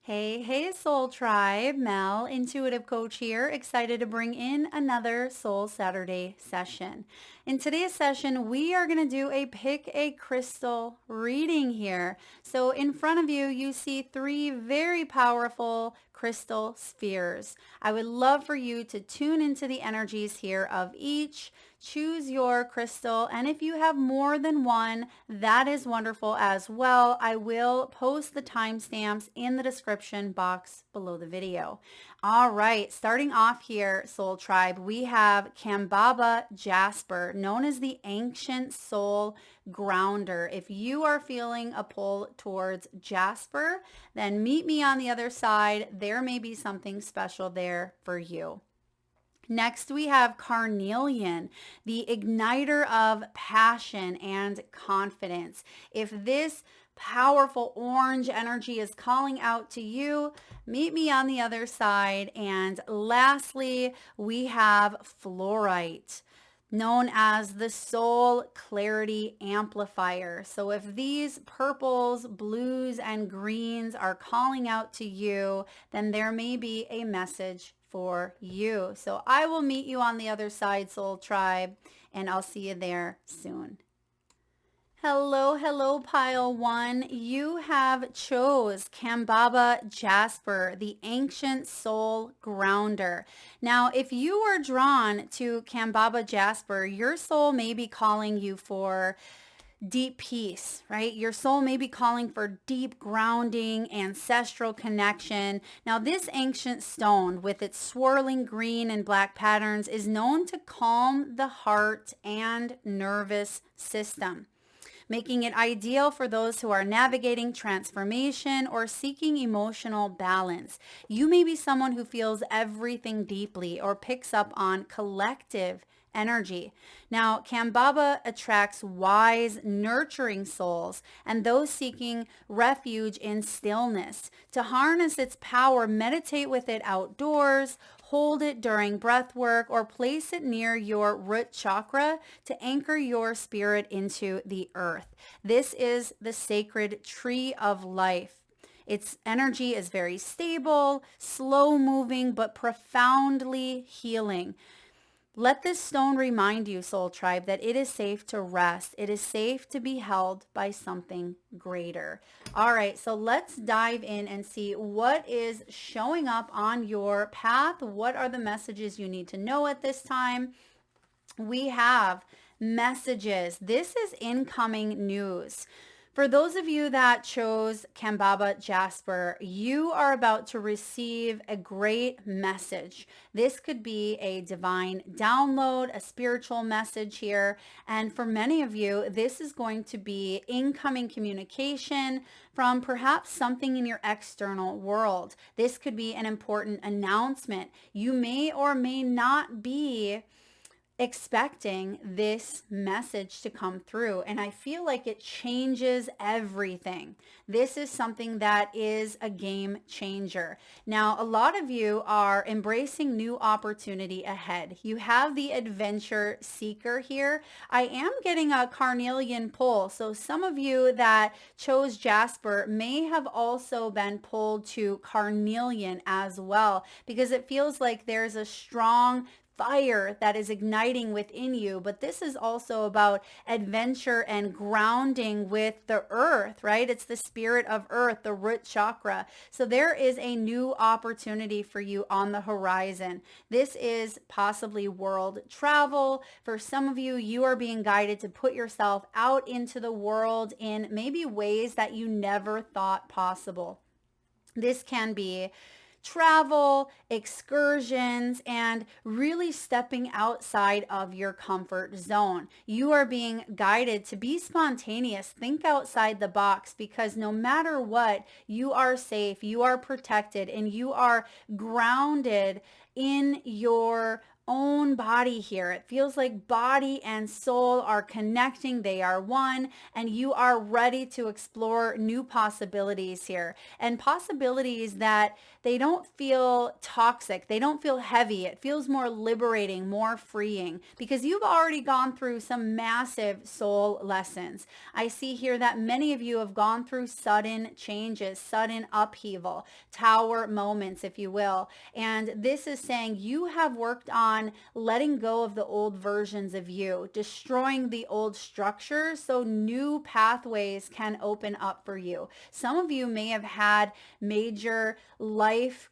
Hey, Soul Tribe. Mel, Intuitive Coach here, excited to bring in another Soul Saturday session. In today's session, we are going to do a pick a crystal reading here. So in front of you, you see three very powerful crystal spheres. I would love for you to tune into the energies here of each. Choose your crystal, and if you have more than one, that is wonderful as well. I will post the timestamps in the description box below the video. All right, starting off here, Soul Tribe, we have Kambaba Jasper, known as the Ancient Soul Grounder. If you are feeling a pull towards Jasper, then meet me on the other side. There may be something special there for you. Next, we have Carnelian, the igniter of passion and confidence. If this powerful orange energy is calling out to you, meet me on the other side. And lastly, we have Fluorite, known as the soul clarity amplifier. So if these purples, blues, and greens are calling out to you, then there may be a message for you. So I will meet you on the other side, Soul Tribe, and I'll see you there soon. Hello, pile one. You have chose Kambaba Jasper, the ancient soul grounder. Now, if you are drawn to Kambaba Jasper, your soul may be calling you for deep peace, right? Your soul may be calling for deep grounding, ancestral connection. Now, this ancient stone with its swirling green and black patterns is known to calm the heart and nervous system, making it ideal for those who are navigating transformation or seeking emotional balance. You may be someone who feels everything deeply or picks up on collective energy. Now, Kambaba attracts wise, nurturing souls and those seeking refuge in stillness. To harness its power, meditate with it outdoors, hold it during breath work, or place it near your root chakra to anchor your spirit into the earth. This is the sacred tree of life. Its energy is very stable, slow moving, but profoundly healing. Let this stone remind you, Soul Tribe, that it is safe to rest. It is safe to be held by something greater. All right, so let's dive in and see what is showing up on your path. What are the messages you need to know at this time? We have messages. This is incoming news. For those of you that chose Kambaba Jasper, you are about to receive a great message. This could be a divine download, a spiritual message here. And for many of you, this is going to be incoming communication from perhaps something in your external world. This could be an important announcement. You may or may not be expecting this message to come through, and I feel like it changes everything. This is something that is a game changer. Now, a lot of you are embracing new opportunity ahead. You have the adventure seeker here. I am getting a carnelian pull, so some of you that chose Jasper may have also been pulled to carnelian as well, because it feels like there's a strong fire that is igniting within you. But this is also about adventure and grounding with the earth, right? It's the spirit of earth, the root chakra. So there is a new opportunity for you on the horizon. This is possibly world travel. For some of you, you are being guided to put yourself out into the world in maybe ways that you never thought possible. This can be travel, excursions, and really stepping outside of your comfort zone. You are being guided to be spontaneous, think outside the box, because no matter what, you are safe, you are protected, and you are grounded in your own body here. It feels like body and soul are connecting, they are one, and you are ready to explore new possibilities here. And possibilities that they don't feel toxic, they don't feel heavy. It feels more liberating, more freeing, because you've already gone through some massive soul lessons. I see here that many of you have gone through sudden changes, sudden upheaval, tower moments, if you will. And this is saying you have worked on letting go of the old versions of you, destroying the old structures so new pathways can open up for you. Some of you may have had major life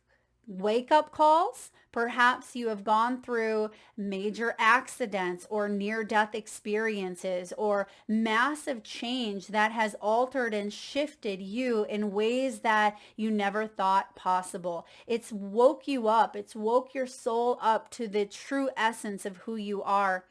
wake up calls. Perhaps you have gone through major accidents or near death experiences or massive change that has altered and shifted you in ways that you never thought possible. It's woke you up. It's woke your soul up to the true essence of who you are.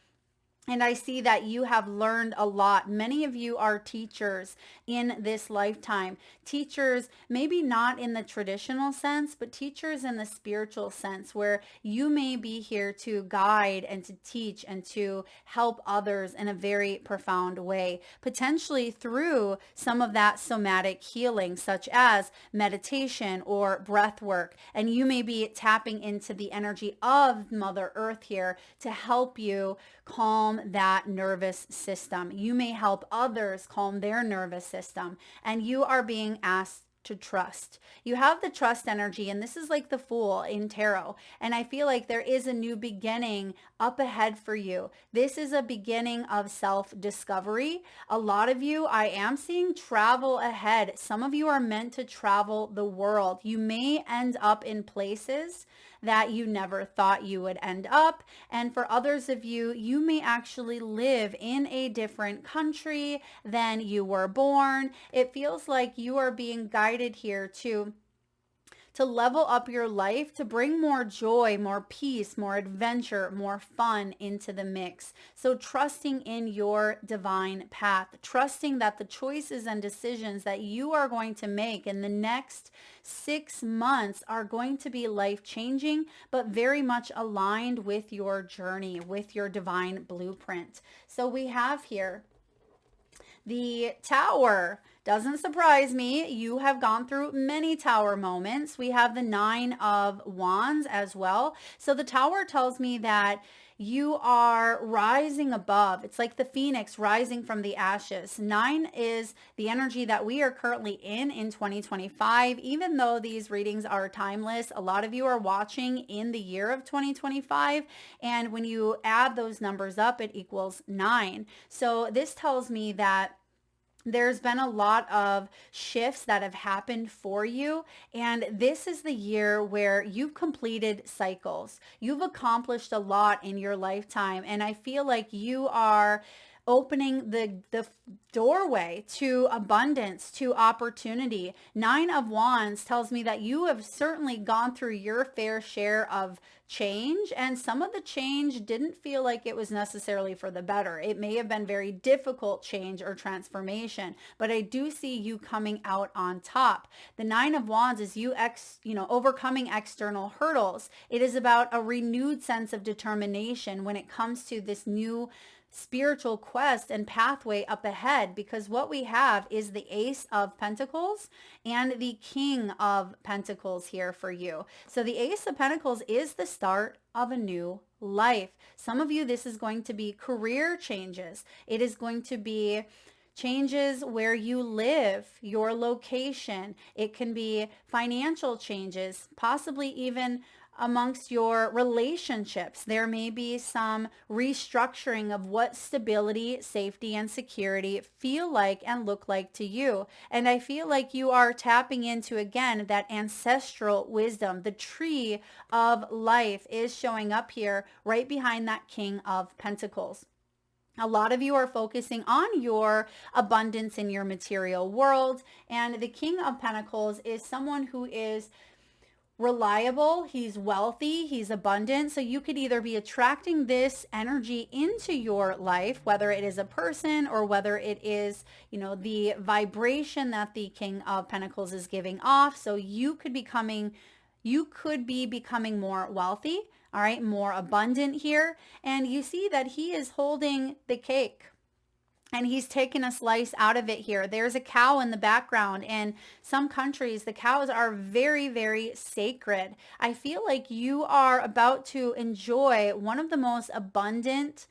And I see that you have learned a lot. Many of you are teachers in this lifetime. Teachers, maybe not in the traditional sense, but teachers in the spiritual sense, where you may be here to guide and to teach and to help others in a very profound way, potentially through some of that somatic healing, such as meditation or breath work. And you may be tapping into the energy of Mother Earth here to help you calm that nervous system. You may help others calm their nervous system, and you are being asked to trust. You have the trust energy, and this is like the Fool in tarot. And I feel like there is a new beginning up ahead for you. This is a beginning of self-discovery. A lot of you, I am seeing travel ahead. Some of you are meant to travel the world. You may end up in places that you never thought you would end up. And for others of you, you may actually live in a different country than you were born. It feels like you are being guided here to level up your life, to bring more joy, more peace, more adventure, more fun into the mix. So trusting in your divine path, trusting that the choices and decisions that you are going to make in the next 6 months are going to be life-changing, but very much aligned with your journey, with your divine blueprint. So we have here the Tower. Doesn't surprise me. You have gone through many tower moments. We have the 9 of Wands as well. So the Tower tells me that you are rising above. It's like the phoenix rising from the ashes. 9 is the energy that we are currently in 2025. Even though these readings are timeless, a lot of you are watching in the year of 2025. And when you add those numbers up, it equals 9. So this tells me that there's been a lot of shifts that have happened for you. And this is the year where you've completed cycles. You've accomplished a lot in your lifetime. And I feel like you are opening the doorway to abundance, to opportunity. 9 of Wands tells me that you have certainly gone through your fair share of change, and some of the change didn't feel like it was necessarily for the better. It may have been very difficult change or transformation, but I do see you coming out on top. The 9 of Wands is you overcoming external hurdles. It is about a renewed sense of determination when it comes to this new spiritual quest and pathway up ahead, because what we have is the Ace of Pentacles and the King of Pentacles here for you. So the Ace of Pentacles is the start of a new life. Some of you, this is going to be career changes. It is going to be changes where you live, your location. It can be financial changes, possibly even amongst your relationships. There may be some restructuring of what stability, safety, and security feel like and look like to you. And I feel like you are tapping into, again, that ancestral wisdom. The tree of life is showing up here right behind that King of Pentacles. A lot of you are focusing on your abundance in your material world. And the King of Pentacles is someone who is reliable, he's wealthy, he's abundant. So you could either be attracting this energy into your life, whether it is a person or whether it is, the vibration that the King of Pentacles is giving off. So you could be becoming more wealthy. all right, more abundant here. And you see that he is holding the cake and he's taken a slice out of it here. There's a cow in the background. In some countries, the cows are very, very sacred. I feel like you are about to enjoy one of the most abundant,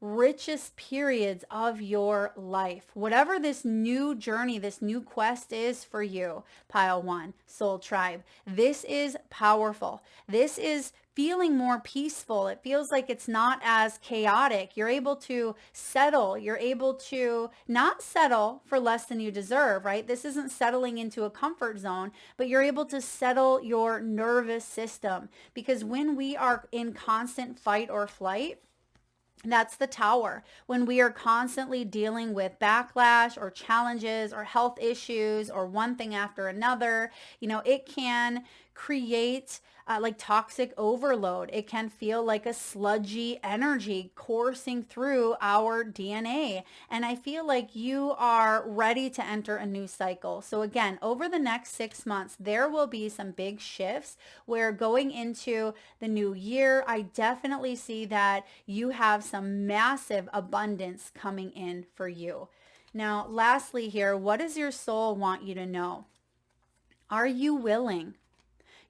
richest periods of your life. Whatever this new journey, this new quest is for you, pile one, soul tribe, this is powerful. This is feeling more peaceful. It feels like it's not as chaotic. You're able to settle. You're able to not settle for less than you deserve, right? This isn't settling into a comfort zone, but you're able to settle your nervous system, because when we are in constant fight or flight, that's the tower. When we are constantly dealing with backlash or challenges or health issues or one thing after another, it can create like toxic overload. It can feel like a sludgy energy coursing through our DNA. And I feel like you are ready to enter a new cycle. So again, over the next 6 months, there will be some big shifts where going into the new year, I definitely see that you have some massive abundance coming in for you. Now, lastly here, what does your soul want you to know? Are you willing?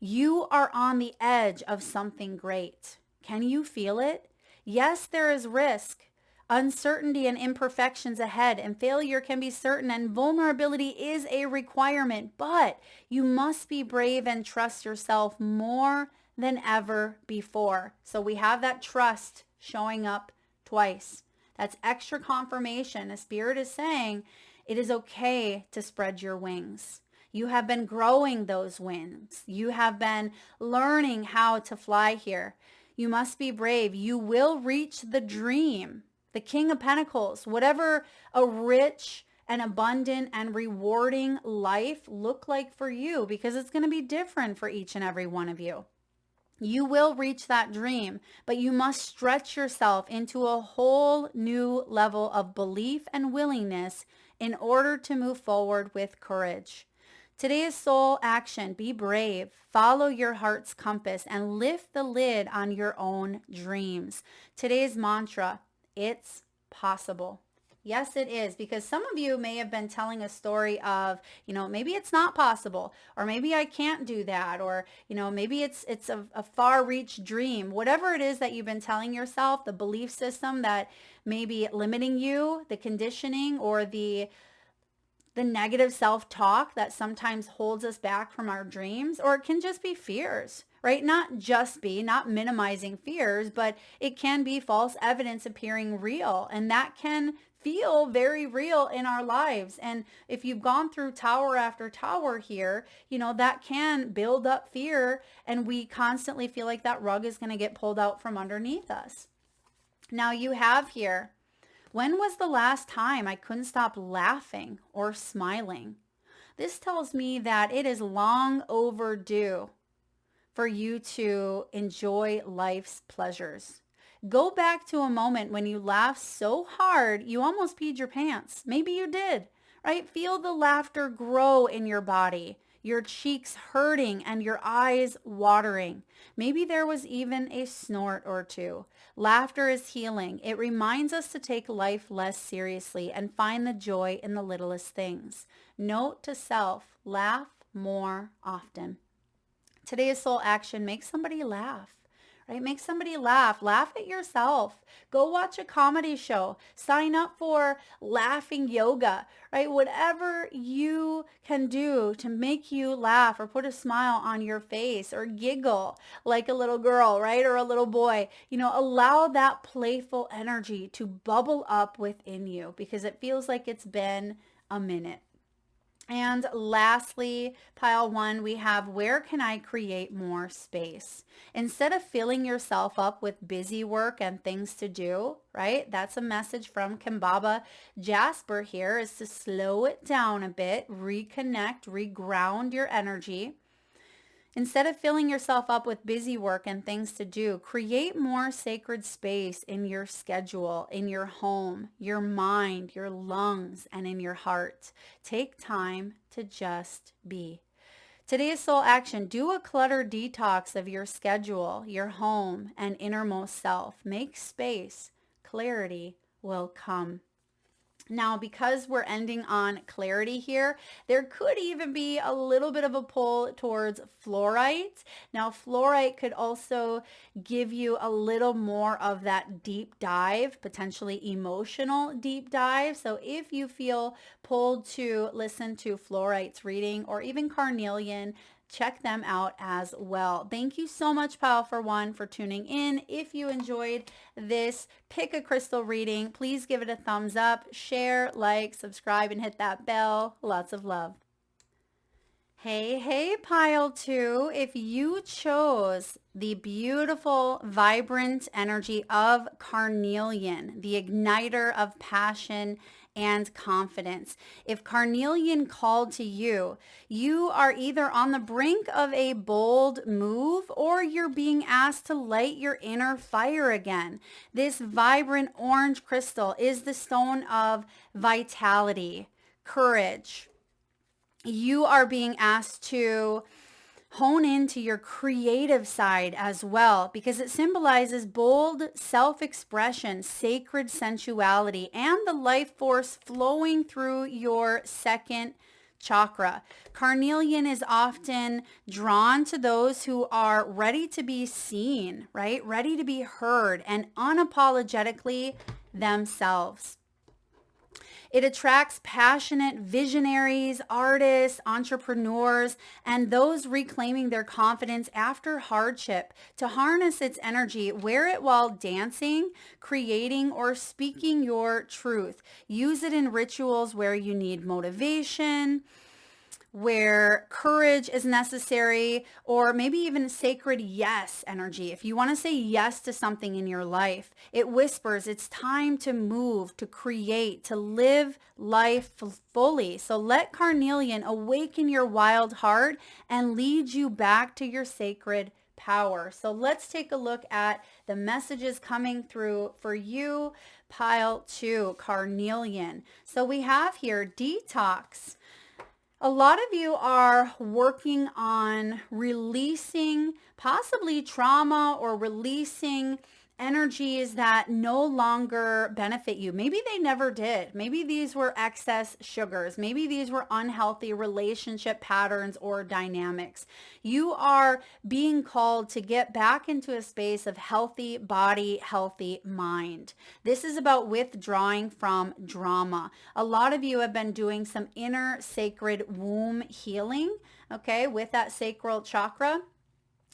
You are on the edge of something great. Can you feel it? Yes, there is risk, uncertainty and imperfections ahead, and failure can be certain, and vulnerability is a requirement, but you must be brave and trust yourself more than ever before. So we have that trust showing up twice. That's extra confirmation. The Spirit is saying it is okay to spread your wings. You have been growing those wings. You have been learning how to fly here. You must be brave. You will reach the dream, the King of Pentacles, whatever a rich and abundant and rewarding life look like for you, because it's going to be different for each and every one of you. You will reach that dream, but you must stretch yourself into a whole new level of belief and willingness in order to move forward with courage. Today's soul action: be brave, follow your heart's compass, and lift the lid on your own dreams. Today's mantra: it's possible. Yes, it is, because some of you may have been telling a story of, maybe it's not possible, or maybe I can't do that, or, maybe it's a far-reach dream. Whatever it is that you've been telling yourself, the belief system that may be limiting you, the conditioning, or the negative self-talk that sometimes holds us back from our dreams, or it can just be fears, right? Not minimizing fears, but it can be false evidence appearing real, and that can feel very real in our lives. And if you've gone through tower after tower here, that can build up fear, and we constantly feel like that rug is going to get pulled out from underneath us. Now you have here: when was the last time I couldn't stop laughing or smiling? This tells me that it is long overdue for you to enjoy life's pleasures. Go back to a moment when you laughed so hard you almost peed your pants. Maybe you did, right? Feel the laughter grow in your body, your cheeks hurting and your eyes watering. Maybe there was even a snort or two. Laughter is healing. It reminds us to take life less seriously and find the joy in the littlest things. Note to self: laugh more often. Today's soul action: make somebody laugh. Right? Make somebody laugh. Laugh at yourself. Go watch a comedy show. Sign up for laughing yoga, right? Whatever you can do to make you laugh or put a smile on your face or giggle like a little girl, right? Or a little boy. Allow that playful energy to bubble up within you, because it feels like it's been a minute. And lastly, pile one, we have: where can I create more space? Instead of filling yourself up with busy work and things to do, right? That's a message from Kambaba Jasper here, is to slow it down a bit, reconnect, reground your energy. Instead of filling yourself up with busy work and things to do, create more sacred space in your schedule, in your home, your mind, your lungs, and in your heart. Take time to just be. Today's soul action, do a clutter detox of your schedule, your home, and innermost self. Make space. Clarity will come. Now, because we're ending on clarity here, there could even be a little bit of a pull towards fluorite. Now, fluorite could also give you a little more of that deep dive, potentially emotional deep dive. So if you feel pulled to listen to fluorite's reading or even carnelian, check them out as well. Thank you so much, Pile for One, for tuning in. If you enjoyed this pick a crystal reading, please give it a thumbs up, share, like, subscribe, and hit that bell. Lots of love. Hey, Pile 2, if you chose the beautiful, vibrant energy of carnelian, the igniter of passion and confidence. If carnelian called to you, you are either on the brink of a bold move or you're being asked to light your inner fire again. This vibrant orange crystal is the stone of vitality, courage. You are being asked to hone into your creative side as well, because it symbolizes bold self-expression, sacred sensuality, and the life force flowing through your second chakra. Carnelian is often drawn to those who are ready to be seen, right? Ready to be heard and unapologetically themselves. It attracts passionate visionaries, artists, entrepreneurs, and those reclaiming their confidence after hardship. To harness its energy, wear it while dancing, creating, or speaking your truth. Use it in rituals where you need motivation, where courage is necessary, or maybe even sacred yes energy. If you want to say yes to something in your life, it whispers it's time to move, to create, to live life fully. So let carnelian awaken your wild heart and lead you back to your sacred power. So let's take a look at the messages coming through for you, Pile 2, carnelian. So we have here detox. A lot of you are working on releasing possibly trauma or releasing energies that no longer benefit you. Maybe they never did. Maybe these were excess sugars. Maybe these were unhealthy relationship patterns or dynamics. You are being called to get back into a space of healthy body, healthy mind. This is about withdrawing from drama. A lot of you have been doing some inner sacred womb healing, okay, with that sacral chakra.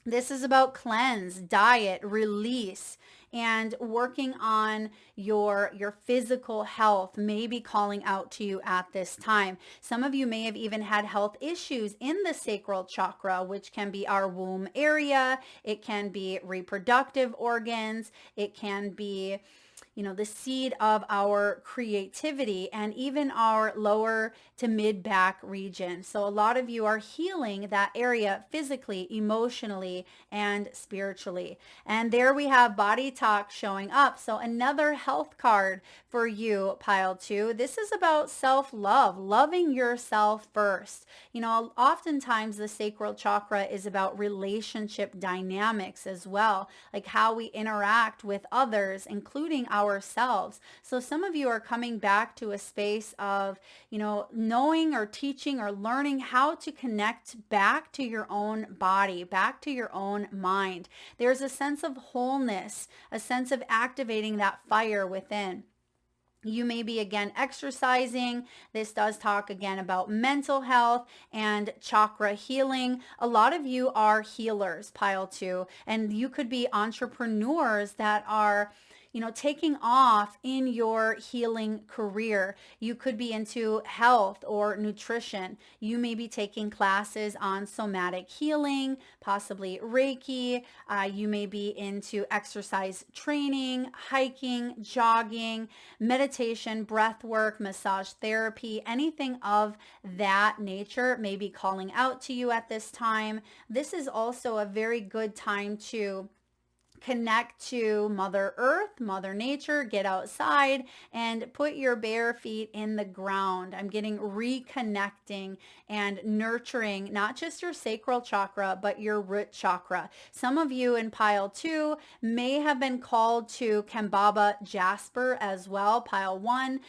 This is about cleanse, diet, release, and working on your physical health, maybe calling out to you at this time. Some of you may have even had health issues in the sacral chakra, which can be our womb area. It can be reproductive organs. It can be the seed of our creativity and even our lower to mid back region. So a lot of you are healing that area physically, emotionally, and spiritually. And there we have body talk showing up. So another health card for you, Pile 2. This is about self-love, loving yourself first. Oftentimes the sacral chakra is about relationship dynamics as well, like how we interact with others, including ourselves. So some of you are coming back to a space of, knowing or teaching or learning how to connect back to your own body, back to your own mind. There's a sense of wholeness, a sense of activating that fire within. You may be again exercising. This does talk again about mental health and chakra healing. A lot of you are healers, Pile 2, and you could be entrepreneurs that are taking off in your healing career. You could be into health or nutrition. You may be taking classes on somatic healing, possibly Reiki. You may be into exercise training, hiking, jogging, meditation, breath work, massage therapy, anything of that nature may be calling out to you at this time. This is also a very good time to connect to Mother Earth, Mother Nature, get outside and put your bare feet in the ground. I'm getting reconnecting and nurturing not just your sacral chakra, but your root chakra. Some of you in pile 2 may have been called to Kambaba Jasper as well, pile 1.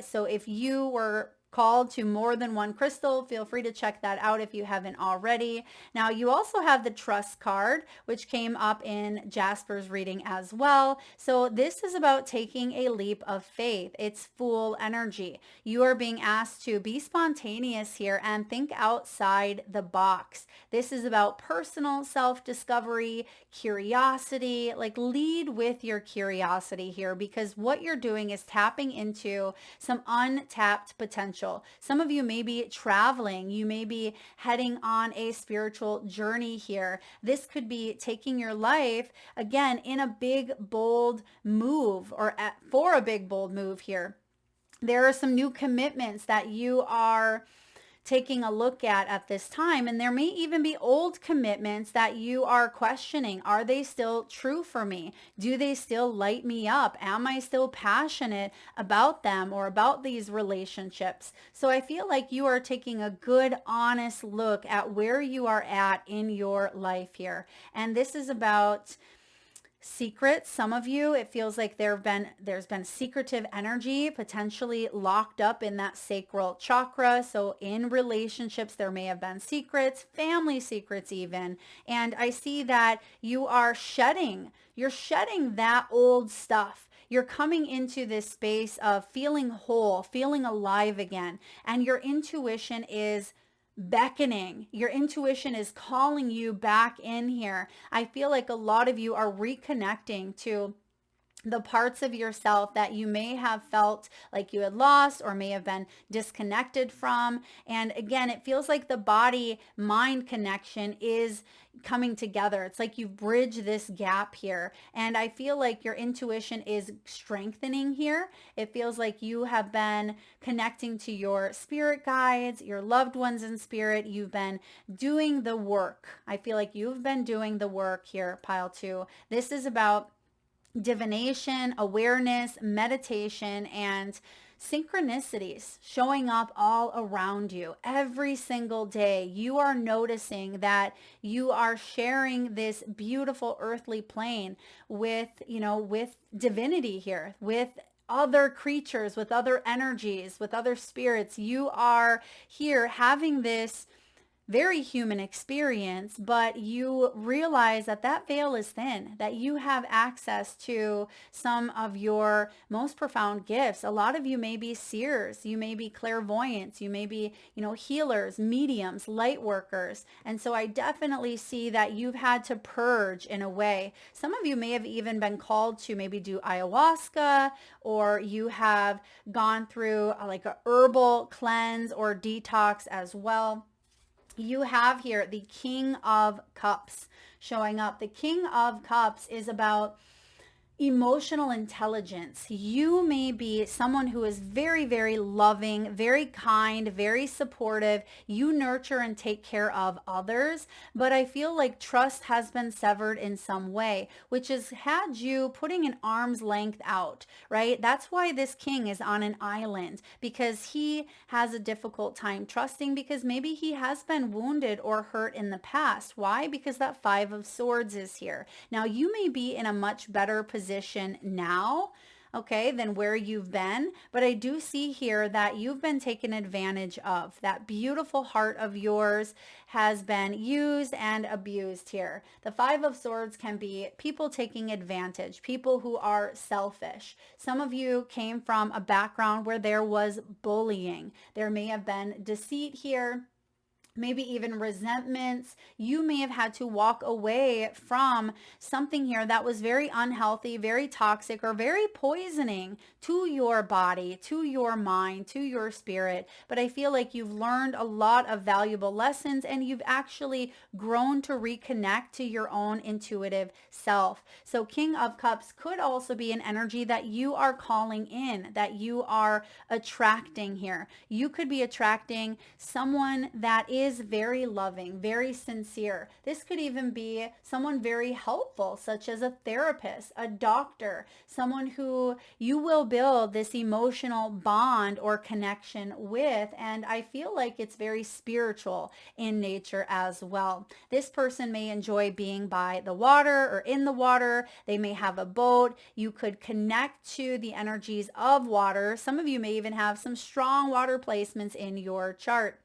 So if you were called to more than one crystal, feel free to check that out if you haven't already. Now you also have the trust card, which came up in Jasper's reading as well. So this is about taking a leap of faith. It's Fool energy. You are being asked to be spontaneous here and think outside the box. This is about personal self-discovery, curiosity, like lead with your curiosity here, because what you're doing is tapping into some untapped potential. Some of you may be traveling. You may be heading on a spiritual journey here. This could be taking your life, again, in a big, bold move, or for a big, bold move here. There are some new commitments that you are taking a look at this time, and there may even be old commitments that you are questioning. Are they still true for me? Do they still light me up? Am I still passionate about them or about these relationships? So I feel like you are taking a good, honest look at where you are at in your life here. And this is about secrets. Some of you, it feels like there's been secretive energy potentially locked up in that sacral chakra. So in relationships, there may have been secrets, family secrets even. And I see that you're shedding that old stuff. You're coming into this space of feeling whole, feeling alive again. And your intuition is beckoning. Your intuition is calling you back in here. I feel like a lot of you are reconnecting to the parts of yourself that you may have felt like you had lost or may have been disconnected from. And again, it feels like the body-mind connection is coming together. It's like you've bridged this gap here. And I feel like your intuition is strengthening here. It feels like you have been connecting to your spirit guides, your loved ones in spirit. You've been doing the work. I feel like you've been doing the work here, pile 2. This is about divination, awareness, meditation, and synchronicities showing up all around you every single day. You are noticing that you are sharing this beautiful earthly plane with divinity here, with other creatures, with other energies, with other spirits. You are here having this very human experience, but you realize that that veil is thin, that you have access to some of your most profound gifts. A lot of you may be seers, you may be clairvoyants, you may be, healers, mediums, light workers. And so I definitely see that you've had to purge in a way. Some of you may have even been called to maybe do ayahuasca, or you have gone through like a herbal cleanse or detox as well. You have here the King of Cups showing up. The King of Cups is about emotional intelligence. You may be someone who is very, very loving, very kind, very supportive. You nurture and take care of others, but I feel like trust has been severed in some way, which has had you putting an arm's length out, right? That's why this king is on an island, because he has a difficult time trusting, because maybe he has been wounded or hurt in the past. Why? Because that 5 of Swords is here. Now, you may be in a much better position now, okay, than where you've been. But I do see here that you've been taken advantage of. That beautiful heart of yours has been used and abused here. The 5 of Swords can be people taking advantage, people who are selfish. Some of you came from a background where there was bullying. There may have been deceit here, maybe even resentments. You may have had to walk away from something here that was very unhealthy, very toxic, or very poisoning to your body, to your mind, to your spirit. But I feel like you've learned a lot of valuable lessons, and you've actually grown to reconnect to your own intuitive self. So King of Cups could also be an energy that you are calling in, that you are attracting here. You could be attracting someone that is is very loving, very sincere. This could even be someone very helpful, such as a therapist, a doctor, someone who you will build this emotional bond or connection with. And I feel like it's very spiritual in nature as well. This person may enjoy being by the water or in the water. They may have a boat. You could connect to the energies of water. Some of you may even have some strong water placements in your chart.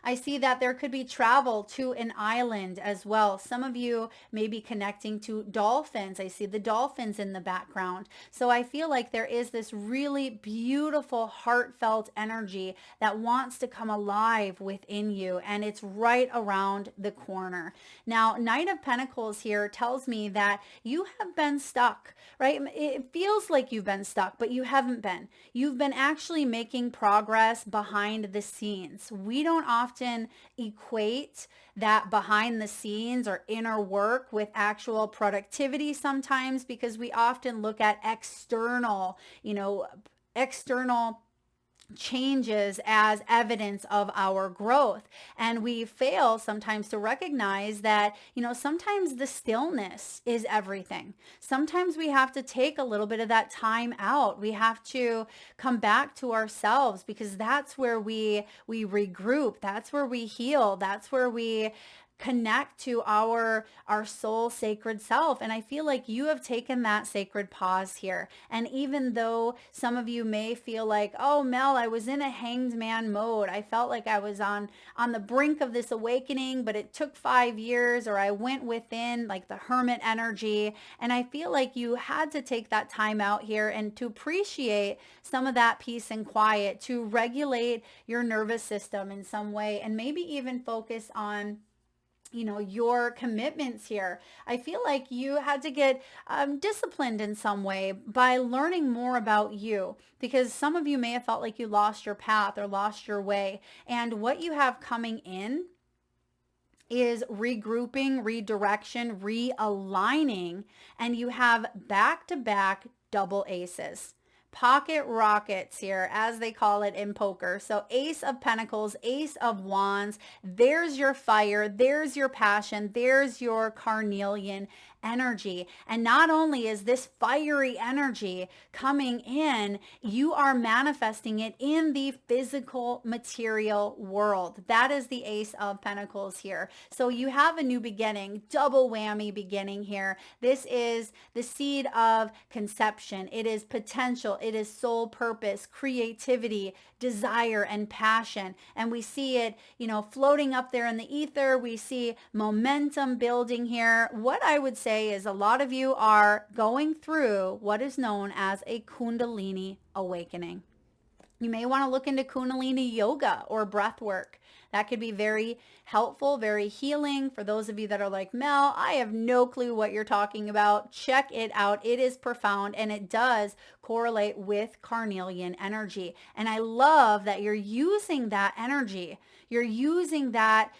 I see that there could be travel to an island as well. Some of you may be connecting to dolphins. I see the dolphins in the background. So I feel like there is this really beautiful, heartfelt energy that wants to come alive within you, and it's right around the corner. Now, Knight of Pentacles here tells me that you have been stuck, right? It feels like you've been stuck, but you haven't been. You've been actually making progress behind the scenes. We don't often equate that behind the scenes or inner work with actual productivity sometimes, because we often look at external changes as evidence of our growth. And we fail sometimes to recognize that, sometimes the stillness is everything. Sometimes we have to take a little bit of that time out. We have to come back to ourselves, because that's where we regroup. That's where we heal. That's where we connect to our soul sacred self. And I feel like you have taken that sacred pause here. And even though some of you may feel like, oh, Mel, I was in a hanged man mode. I felt like I was on the brink of this awakening, but it took 5 years, or I went within like the hermit energy. And I feel like you had to take that time out here and to appreciate some of that peace and quiet, to regulate your nervous system in some way, and maybe even focus on your commitments here. I feel like you had to get disciplined in some way by learning more about you, because some of you may have felt like you lost your path or lost your way. And what you have coming in is regrouping, redirection, realigning, and you have back-to-back double aces. Pocket rockets here, as they call it in poker. So Ace of Pentacles, Ace of Wands, there's your fire, there's your passion, there's your carnelian energy. And not only is this fiery energy coming in, you are manifesting it in the physical material world. That is the Ace of Pentacles here. So you have a new beginning, double whammy beginning here. This is the seed of conception. It is potential. It is soul purpose, creativity, desire, and passion. And we see it, floating up there in the ether. We see momentum building here. What I would say is a lot of you are going through what is known as a Kundalini awakening. You may want to look into Kundalini yoga or breath work. That could be very helpful, very healing for those of you that are like, Mel, I have no clue what you're talking about. Check it out. It is profound, and it does correlate with carnelian energy. And I love that you're using that energy. You're using that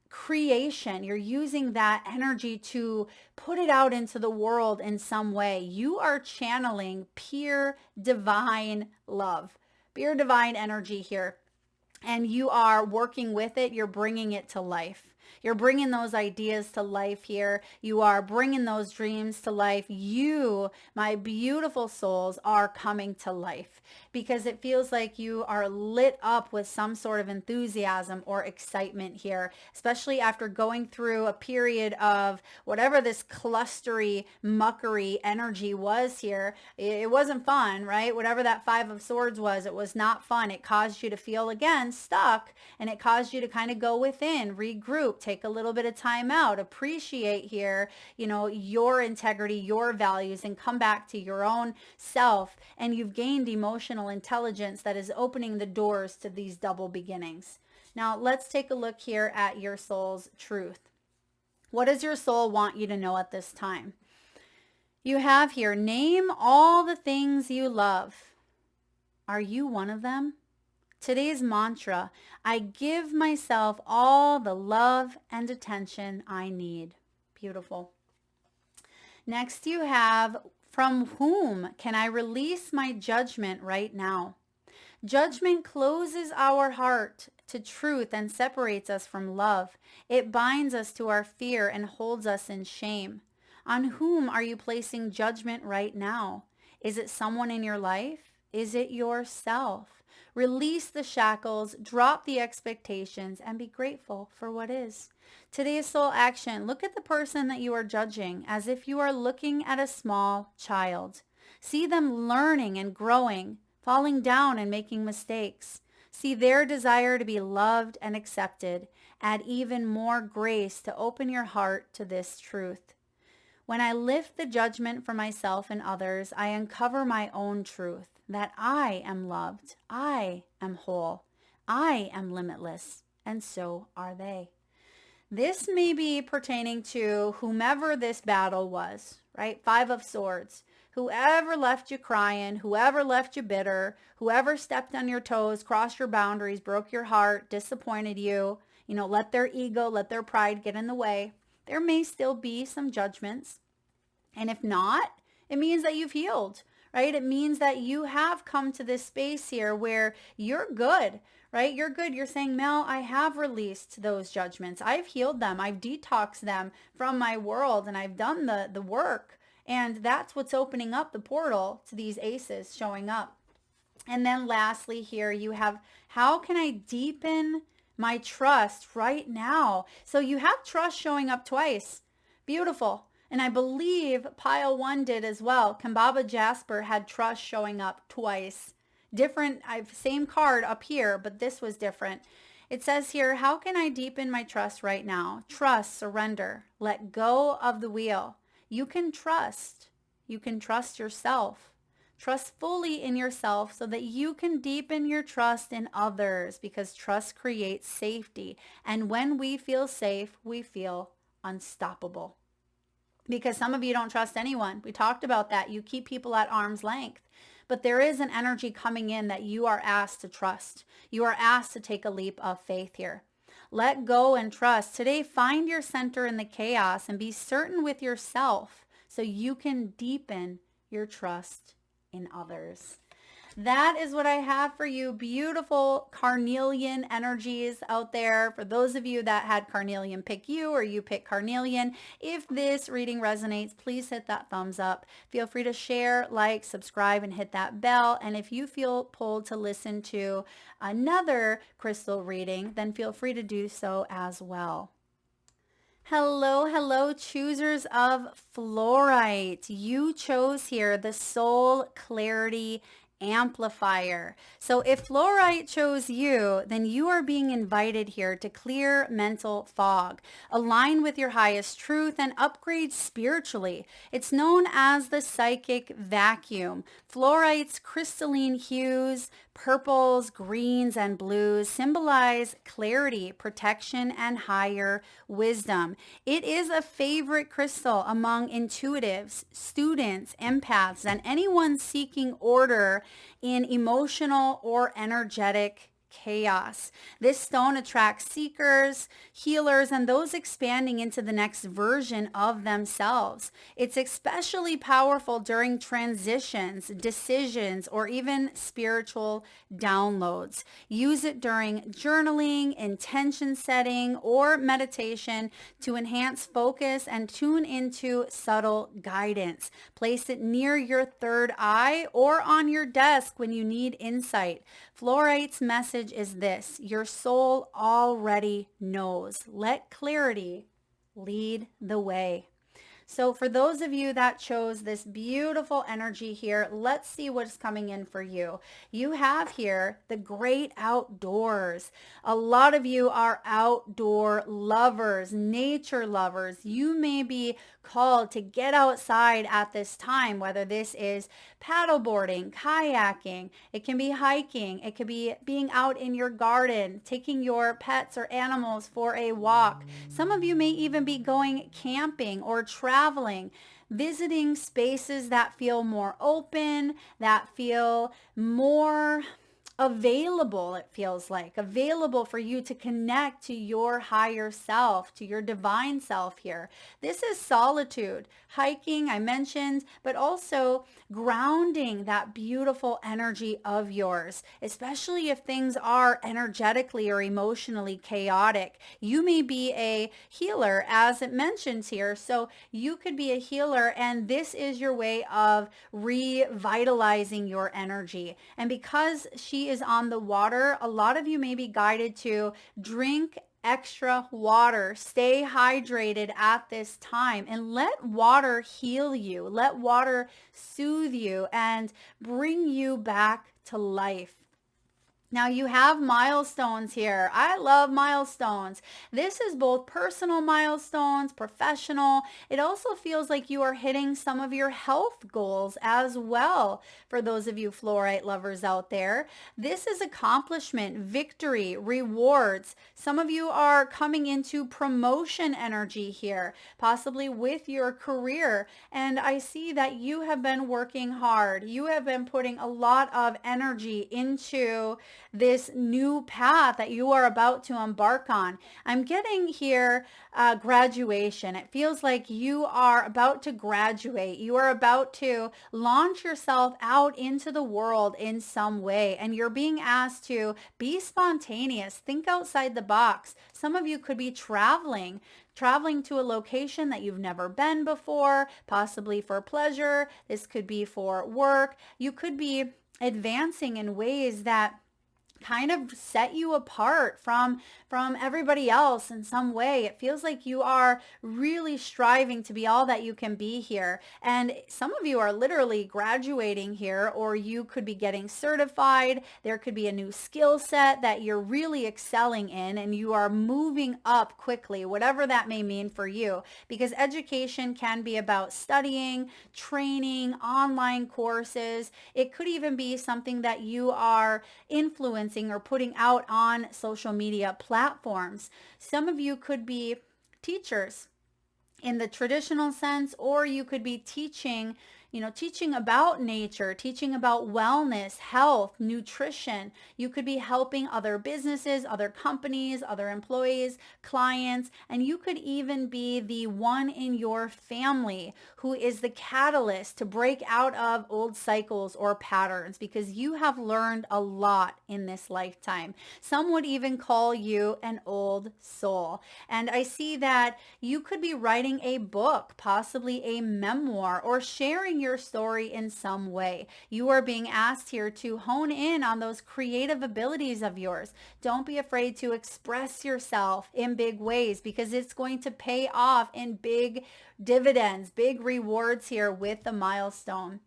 creation. You're using that energy to put it out into the world in some way. You are channeling pure divine love, pure divine energy here. And you are working with it. You're bringing it to life. You're bringing those ideas to life here. You are bringing those dreams to life. You, my beautiful souls, are coming to life, because it feels like you are lit up with some sort of enthusiasm or excitement here, especially after going through a period of whatever this clustery, muckery energy was here. It wasn't fun, right? Whatever that Five of Swords was, it was not fun. It caused you to feel, again, stuck, and it caused you to kind of go within, regroup, take a little bit of time out, appreciate here, your integrity, your values, and come back to your own self. And you've gained emotional intelligence that is opening the doors to these double beginnings. Now let's take a look here at your soul's truth. What does your soul want you to know at this time? You have here, name all the things you love. Are you one of them? Today's mantra, I give myself all the love and attention I need. Beautiful. Next you have, from whom can I release my judgment right now? Judgment closes our heart to truth and separates us from love. It binds us to our fear and holds us in shame. On whom are you placing judgment right now? Is it someone in your life? Is it yourself? Release the shackles, drop the expectations, and be grateful for what is. Today's soul action. Look at the person that you are judging as if you are looking at a small child. See them learning and growing, falling down and making mistakes. See their desire to be loved and accepted. Add even more grace to open your heart to this truth. When I lift the judgment for myself and others, I uncover my own truth, that I am loved, I am whole, I am limitless, and so are they. This may be pertaining to whomever this battle was, right? 5 of Swords. Whoever left you crying, whoever left you bitter, whoever stepped on your toes, crossed your boundaries, broke your heart, disappointed you, let their ego, let their pride get in the way. There may still be some judgments. And if not, it means that you've healed, right? It means that you have come to this space here where you're good, right? You're good. You're saying, Mel, I have released those judgments. I've healed them. I've detoxed them from my world, and I've done the work. And that's what's opening up the portal to these aces showing up. And then lastly here you have, how can I deepen my trust right now? So you have trust showing up twice. Beautiful. And I believe pile 1 did as well. Kambaba Jasper had trust showing up twice. Different, same card up here, but this was different. It says here, how can I deepen my trust right now? Trust, surrender, let go of the wheel. You can trust. You can trust yourself. Trust fully in yourself so that you can deepen your trust in others, because trust creates safety. And when we feel safe, we feel unstoppable. Because some of you don't trust anyone. We talked about that. You keep people at arm's length. But there is an energy coming in that you are asked to trust. You are asked to take a leap of faith here. Let go and trust. Today, find your center in the chaos and be certain with yourself so you can deepen your trust in others. That is what I have for you. Beautiful carnelian energies out there. For those of you that had carnelian pick you, or you pick carnelian, if this reading resonates, please hit that thumbs up. Feel free to share, like, subscribe, and hit that bell. And if you feel pulled to listen to another crystal reading, then feel free to do so as well. Hello, choosers of fluorite. You chose here the Soul Clarity Amplifier. So if fluorite chose you, then you are being invited here to clear mental fog, align with your highest truth, and upgrade spiritually. It's known as the psychic vacuum. Fluorite's crystalline hues, purples, greens, and blues symbolize clarity, protection, and higher wisdom. It is a favorite crystal among intuitives, students, empaths, and anyone seeking order in emotional or energetic chaos. This stone attracts seekers, healers, and those expanding into the next version of themselves. It's especially powerful during transitions, decisions, or even spiritual downloads. Use it during journaling, intention setting, or meditation to enhance focus and tune into subtle guidance. Place it near your third eye or on your desk when you need insight. Fluorite's message is this: your soul already knows. Let clarity lead the way. So for those of you that chose this beautiful energy here, let's see what's coming in for you. You have here the great outdoors. A lot of you are outdoor lovers, nature lovers. You may be called to get outside at this time, whether this is paddleboarding, kayaking, it can be hiking, it could be being out in your garden, taking your pets or animals for a walk. Some of you may even be going camping or traveling, visiting spaces that feel more open, that feel more available, it feels like, available for you to connect to your higher self, to your divine self here. This is solitude, hiking, I mentioned, but also grounding that beautiful energy of yours, especially if things are energetically or emotionally chaotic. You may be a healer, as it mentions here. So you could be a healer, and this is your way of revitalizing your energy. And because she is on the water, a lot of you may be guided to drink extra water. Stay hydrated at this time and let water heal you. Let water soothe you and bring you back to life. Now you have milestones here. I love milestones. This is both personal milestones, professional. It also feels like you are hitting some of your health goals as well. For those of you fluorite lovers out there, this is accomplishment, victory, rewards. Some of you are coming into promotion energy here, possibly with your career. And I see that you have been working hard. You have been putting a lot of energy into this new path that you are about to embark on. I'm getting here graduation. It feels like you are about to graduate. You are about to launch yourself out into the world in some way, and you're being asked to be spontaneous, think outside the box. Some of you could be traveling to a location that you've never been before, possibly for pleasure. This could be for work. You could be advancing in ways that kind of set you apart from everybody else in some way. It feels like you are really striving to be all that you can be here. And some of you are literally graduating here, or you could be getting certified. There could be a new skill set that you're really excelling in, and you are moving up quickly, whatever that may mean for you, because education can be about studying, training, online courses. It could even be something that you are influencing or putting out on social media platforms. Some of you could be teachers in the traditional sense, or you could be teaching, teaching about nature, teaching about wellness, health, nutrition. You could be helping other businesses, other companies, other employees, clients, and you could even be the one in your family who is the catalyst to break out of old cycles or patterns, because you have learned a lot in this lifetime. Some would even call you an old soul. And I see that you could be writing a book, possibly a memoir, or sharing your story in some way. You are being asked here to hone in on those creative abilities of yours. Don't be afraid to express yourself in big ways, because it's going to pay off in big dividends, big rewards here with the milestone.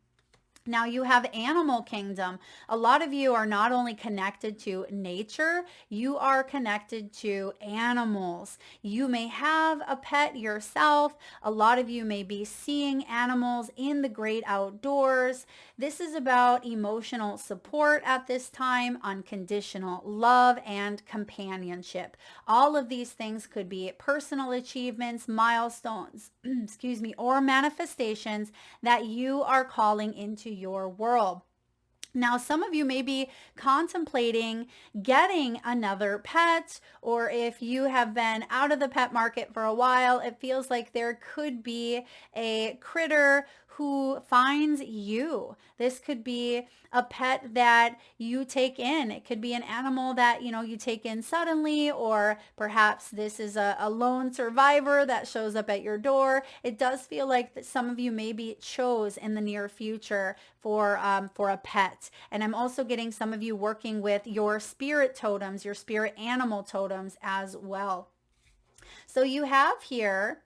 Now you have animal kingdom. A lot of you are not only connected to nature, you are connected to animals. You may have a pet yourself. A lot of you may be seeing animals in the great outdoors. This is about emotional support at this time, unconditional love, and companionship. All of these things could be personal achievements, milestones, excuse me, or manifestations that you are calling into your world. Now, some of you may be contemplating getting another pet, or if you have been out of the pet market for a while, it feels like there could be a critter who finds you. This could be a pet that you take in. It could be an animal that, you take in suddenly, or perhaps this is a lone survivor that shows up at your door. It does feel like that some of you maybe chose in the near future for a pet. And I'm also getting some of you working with your spirit totems, your spirit animal totems as well. So you have here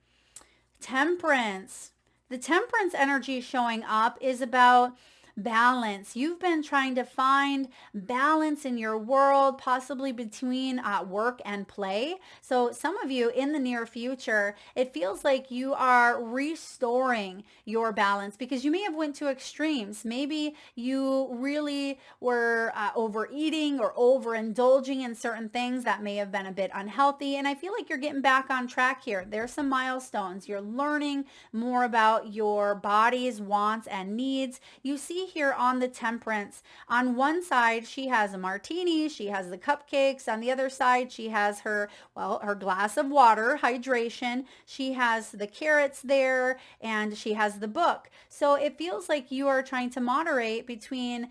temperance. The temperance energy showing up is about balance. You've been trying to find balance in your world, possibly between work and play. So some of you in the near future, it feels like you are restoring your balance, because you may have went to extremes. Maybe you really were overeating or overindulging in certain things that may have been a bit unhealthy. And I feel like you're getting back on track here. There's some milestones. You're learning more about your body's wants and needs. You see see here on the Temperance, on one side, she has a martini, she has the cupcakes. On the other side, she has her, well, her glass of water, hydration. She has the carrots there, and she has the book. So it feels like you are trying to moderate between,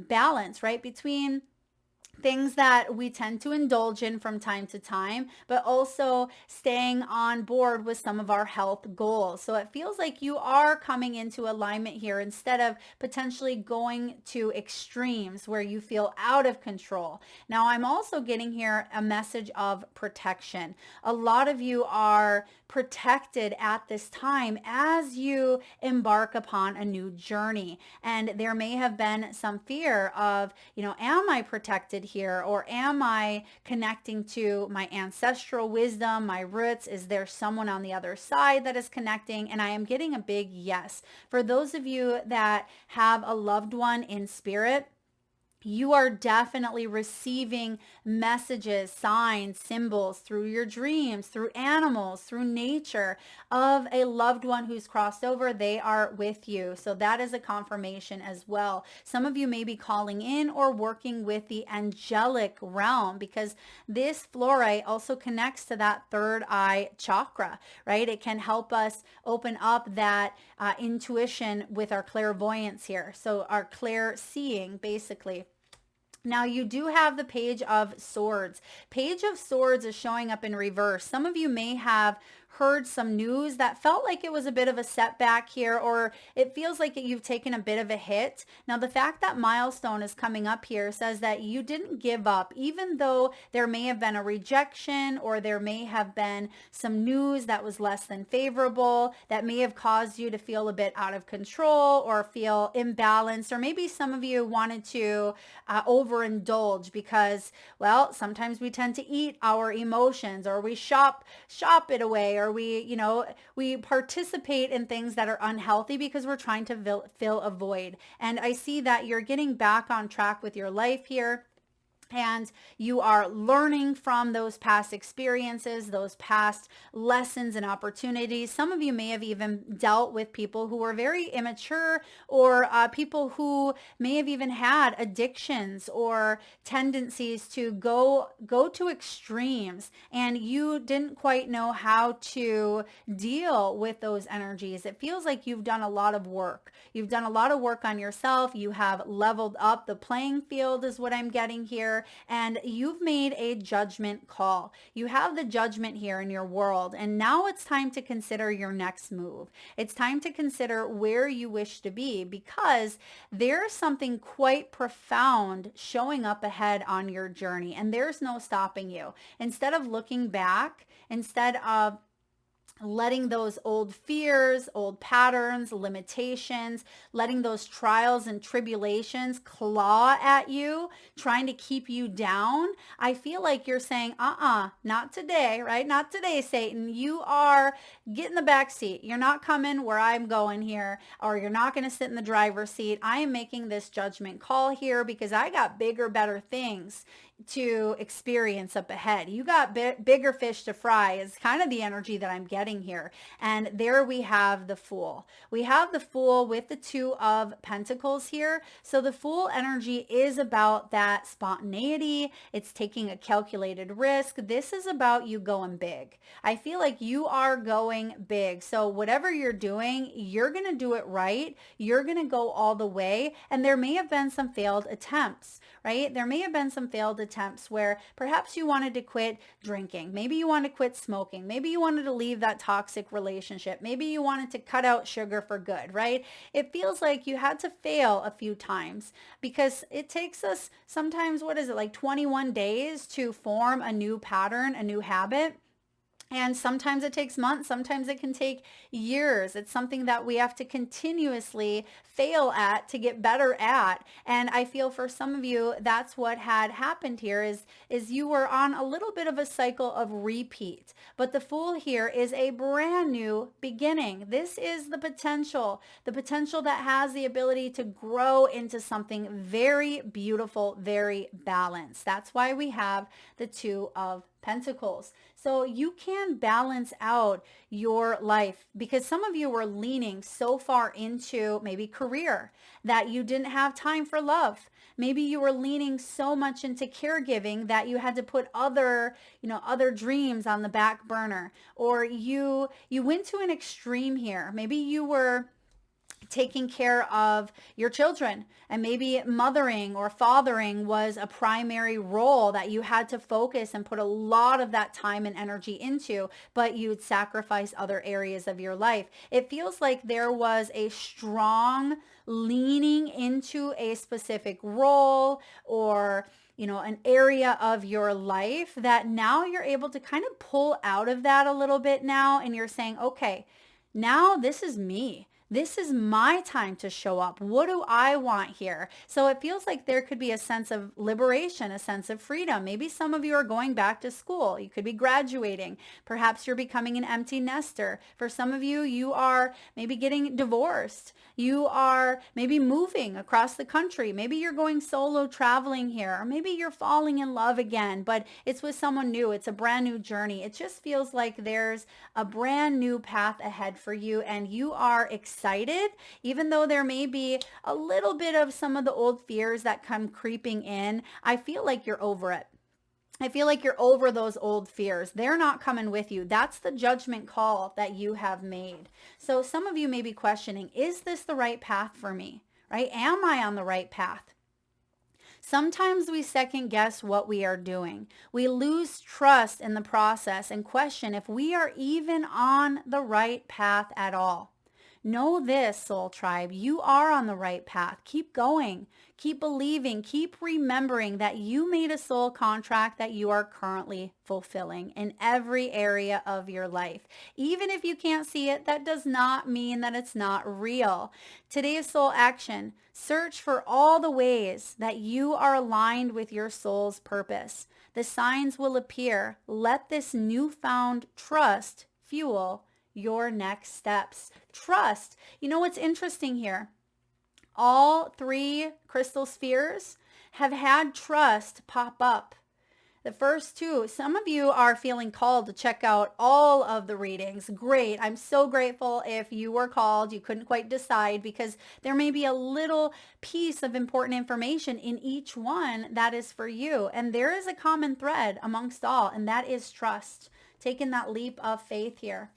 balance, right? Between things that we tend to indulge in from time to time, but also staying on board with some of our health goals. So it feels like you are coming into alignment here instead of potentially going to extremes where you feel out of control. Now, I'm also getting here a message of protection. A lot of you are protected at this time as you embark upon a new journey. And there may have been some fear of, am I protected here, or am I connecting to my ancestral wisdom, my roots? Is there someone on the other side that is connecting? And I am getting a big yes. For those of you that have a loved one in spirit, you are definitely receiving messages, signs, symbols through your dreams, through animals, through nature of a loved one who's crossed over. They are with you. So that is a confirmation as well. Some of you may be calling in or working with the angelic realm, because this fluorite also connects to that third eye chakra, right? It can help us open up that intuition with our clairvoyance here. So our clair seeing, basically. Now you do have the Page of Swords. Page of Swords is showing up in reverse. Some of you may have heard some news that felt like it was a bit of a setback here, or it feels like you've taken a bit of a hit. Now, the fact that milestone is coming up here says that you didn't give up, even though there may have been a rejection, or there may have been some news that was less than favorable, that may have caused you to feel a bit out of control or feel imbalanced, or maybe some of you wanted to overindulge because, well, sometimes we tend to eat our emotions, or we shop it away, or we participate in things that are unhealthy because we're trying to fill a void. And I see that you're getting back on track with your life here. And you are learning from those past experiences, those past lessons and opportunities. Some of you may have even dealt with people who were very immature, or people who may have even had addictions or tendencies to go to extremes, and you didn't quite know how to deal with those energies. It feels like you've done a lot of work. You've done a lot of work on yourself. You have leveled up the playing field, is what I'm getting here. And you've made a judgment call. You have the judgment here in your world. And now it's time to consider your next move. It's time to consider where you wish to be, because there's something quite profound showing up ahead on your journey, and there's no stopping you. Instead of looking back, instead of letting those old fears, old patterns, limitations, letting those trials and tribulations claw at you, trying to keep you down, I feel like you're saying, not today, right? Not today, Satan. You are getting the back seat. You're not coming where I'm going here, or you're not going to sit in the driver's seat. I am making this judgment call here because I got bigger, better things to experience up ahead. You got bigger fish to fry, is kind of the energy that I'm getting here. And there we have the Fool. We have the Fool with the Two of Pentacles here. So the Fool energy is about that spontaneity. It's taking a calculated risk. This is about you going big. I feel like you are going big. So whatever you're doing, you're going to do it right. You're going to go all the way. And there may have been some failed attempts, right? There may have been some failed attempts where perhaps you wanted to quit drinking. Maybe you wanted to quit smoking. Maybe you wanted to leave that toxic relationship. Maybe you wanted to cut out sugar for good, right? It feels like you had to fail a few times, because it takes us sometimes, what is it, like 21 days to form a new pattern, a new habit. And sometimes it takes months, sometimes it can take years. It's something that we have to continuously fail at to get better at. And I feel for some of you, that's what had happened here, is you were on a little bit of a cycle of repeat. But the Fool here is a brand new beginning. This is the potential that has the ability to grow into something very beautiful, very balanced. That's why we have the Two of Pentacles. So you can balance out your life, because some of you were leaning so far into maybe career that you didn't have time for love. Maybe you were leaning so much into caregiving that you had to put other dreams on the back burner, or you went to an extreme here. Maybe you were taking care of your children, and maybe mothering or fathering was a primary role that you had to focus and put a lot of that time and energy into, but you'd sacrifice other areas of your life. It feels like there was a strong leaning into a specific role, or an area of your life, that now you're able to kind of pull out of that a little bit now, and you're saying, okay, now this is me. This is my time to show up. What do I want here? So it feels like there could be a sense of liberation, a sense of freedom. Maybe some of you are going back to school. You could be graduating. Perhaps you're becoming an empty nester. For some of you, you are maybe getting divorced. You are maybe moving across the country. Maybe you're going solo traveling here, or maybe you're falling in love again, but it's with someone new. It's a brand new journey. It just feels like there's a brand new path ahead for you, and you are excited, even though there may be a little bit of some of the old fears that come creeping in. I feel like you're over it. I feel like you're over those old fears. They're not coming with you. That's the judgment call that you have made. So some of you may be questioning, is this the right path for me? Right? Am I on the right path? Sometimes we second guess what we are doing. We lose trust in the process and question if we are even on the right path at all. Know this, soul tribe, you are on the right path. Keep going. Keep believing. Keep remembering that you made a soul contract that you are currently fulfilling in every area of your life. Even if you can't see it, that does not mean that it's not real. Today's soul action: search for all the ways that you are aligned with your soul's purpose. The signs will appear. Let this newfound trust fuel your next steps. Trust. You know what's interesting here? All three crystal spheres have had trust pop up. The first two, some of you are feeling called to check out all of the readings. Great. I'm so grateful if you were called. You couldn't quite decide, because there may be a little piece of important information in each one that is for you. And there is a common thread amongst all, and that is trust. Taking that leap of faith here.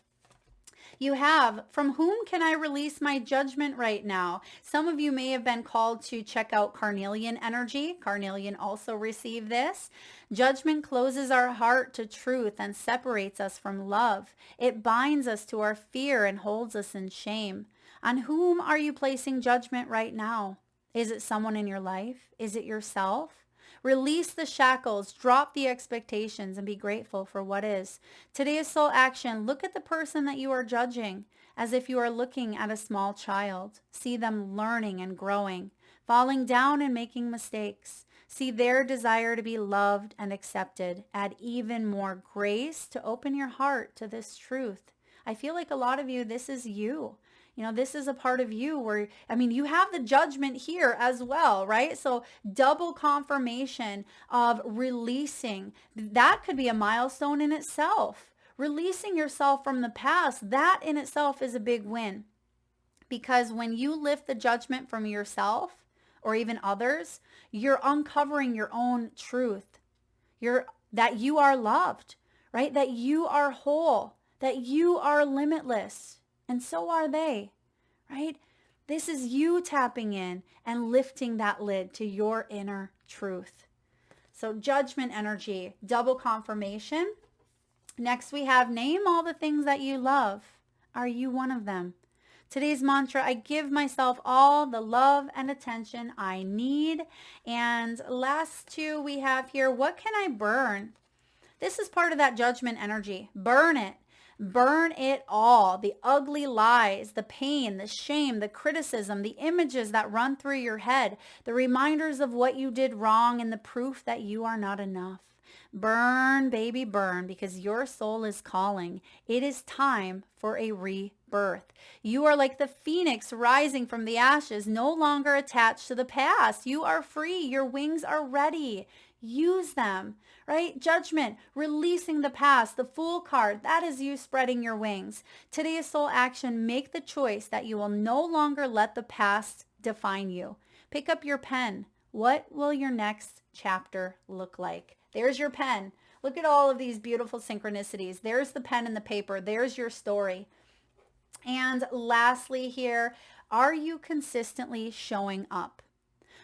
You have, from whom can I release my judgment right now? Some of you may have been called to check out Carnelian energy. Carnelian also received this. Judgment closes our heart to truth and separates us from love. It binds us to our fear and holds us in shame. On whom are you placing judgment right now? Is it someone in your life? Is it yourself? Release the shackles, drop the expectations, and be grateful for what is. Today's soul action: look at the person that you are judging as if you are looking at a small child. See them learning and growing, falling down and making mistakes. See their desire to be loved and accepted. Add even more grace to open your heart to this truth. I feel like a lot of you, this is you. This is a part of you where, you have the judgment here as well, right? So double confirmation of releasing. That could be a milestone in itself. Releasing yourself from the past, that in itself is a big win. Because when you lift the judgment from yourself or even others, you're uncovering your own truth. That you are loved, right? That you are whole, that you are limitless. And so are they, right? This is you tapping in and lifting that lid to your inner truth. So judgment energy, double confirmation. Next we have name all the things that you love. Are you one of them? Today's mantra: I give myself all the love and attention I need. And last two we have here, what can I burn? This is part of that judgment energy. Burn it. Burn it all. The ugly lies, the pain, the shame, the criticism, the images that run through your head, the reminders of what you did wrong, and the proof that you are not enough. Burn, baby, burn, because your soul is calling. It is time for a rebirth. You are like the phoenix rising from the ashes, no longer attached to the past. You are free. Your wings are ready. use them, right? Judgment, releasing the past, the Fool card, that is you spreading your wings. Today's soul action, make the choice that you will no longer let the past define you. Pick up your pen. What will your next chapter look like? There's your pen. Look at all of these beautiful synchronicities. There's the pen and the paper. There's your story. And lastly here, are you consistently showing up?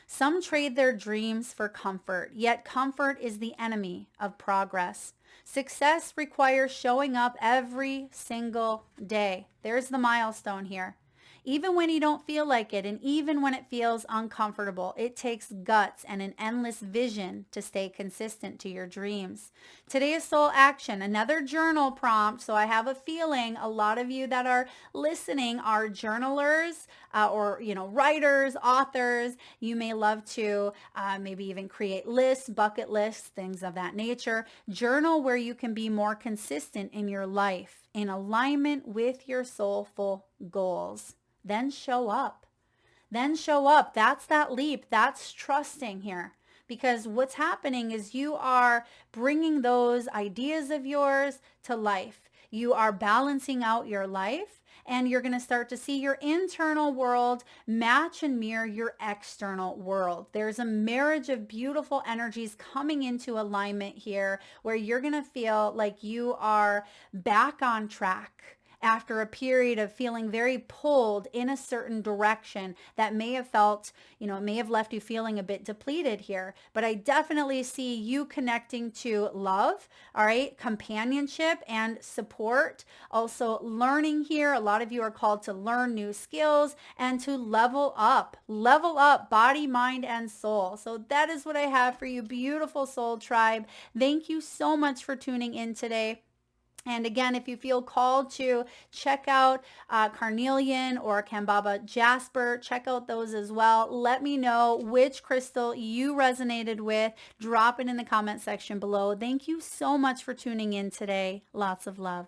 Some trade their dreams for comfort, yet comfort is the enemy of progress. Success requires showing up every single day. There's the milestone here. Even when you don't feel like it, and even when it feels uncomfortable, it takes guts and an endless vision to stay consistent to your dreams. Today's soul action, another journal prompt. So I have a feeling a lot of you that are listening are journalers or, writers, authors. You may love to maybe even create lists, bucket lists, things of that nature. Journal where you can be more consistent in your life, in alignment with your soulful goals. Then show up. Then show up. That's that leap. That's trusting here. Because what's happening is you are bringing those ideas of yours to life. You are balancing out your life, and you're going to start to see your internal world match and mirror your external world. There's a marriage of beautiful energies coming into alignment here where you're going to feel like you are back on track after a period of feeling very pulled in a certain direction that may have felt, it may have left you feeling a bit depleted here. But I definitely see you connecting to love, all right, companionship and support. Also learning here. A lot of you are called to learn new skills and to level up body, mind, and soul. So that is what I have for you, beautiful soul tribe. Thank you so much for tuning in today. And again, if you feel called to check out Carnelian or Kambaba Jasper, check out those as well. Let me know which crystal you resonated with. Drop it in the comment section below. Thank you so much for tuning in today. Lots of love.